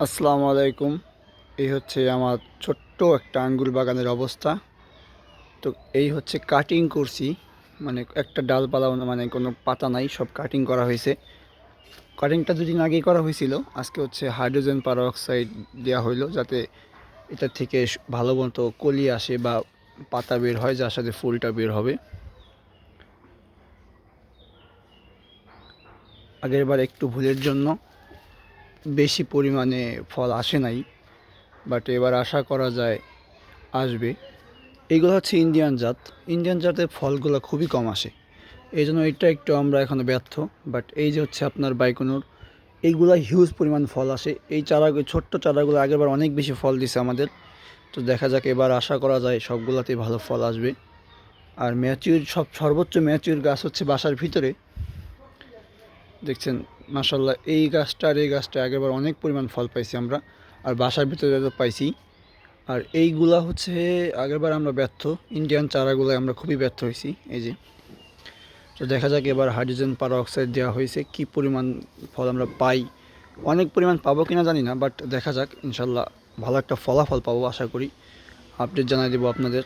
আসসালামু আলাইকুম। এই হচ্ছে আমার ছোট্ট একটা আঙ্গুর বাগানের অবস্থা। তো এই হচ্ছে কাটিং করছি, মানে একটা ডালপালাও না, মানে কোনো পাতা নাই, সব কাটিং করা হয়েছে। কাটিংটা দুদিন আগেই করা হয়েছিল। আজকে হচ্ছে হাইড্রোজেন পারঅক্সাইড দেওয়া হইলো, যাতে এটা থেকে ভালো মতো কলি আসে বা পাতা বের হয়, যার সাথে ফুলটা বের হবে। আগের বার একটু ভুলের জন্য বেশি পরিমাণে ফল আসে নাই, বাট এবার আশা করা যায় আসবে। এইগুলো হচ্ছে ইন্ডিয়ান জাত। ইন্ডিয়ান জাতের ফলগুলো খুবই কম আসে, এই জন্য এটা একটু আমরা এখনও ব্যর্থ। বাট এই যে হচ্ছে আপনার বাইকোনোর, এইগুলা হিউজ পরিমাণ ফল আসে। এই ছোট্ট চারাগুলো আগেরবার অনেক বেশি ফল দিছে আমাদের। তো দেখা যাক, এবার আশা করা যায় সবগুলাতেই ভালো ফল আসবে। আর ম্যাচিউর সর্বোচ্চ ম্যাচিউর গাছ হচ্ছে বাসার ভিতরে, দেখছেন। মাশাল্লাহ, এই গাছটা আর এই গাছটা আগেরবার অনেক পরিমাণ ফল পাইছি আমরা, আর বাসার ভিতরে তো পাইছি। আর এইগুলা হচ্ছে আগেরবার আমরা ব্যর্থ, ইন্ডিয়ান চারাগুলো আমরা খুবই ব্যর্থ হয়েছি। এই যে, তো দেখা যাক এবার হাইড্রোজেন পারঅক্সাইড দেওয়া হয়েছে, কি পরিমাণ ফল আমরা পাই। অনেক পরিমাণ পাবো কিনা জানি না, বাট দেখা যাক, ইনশাল্লাহ ভালো একটা ফলাফল পাবো আশা করি। আপডেট জানাই দেবো আপনাদের।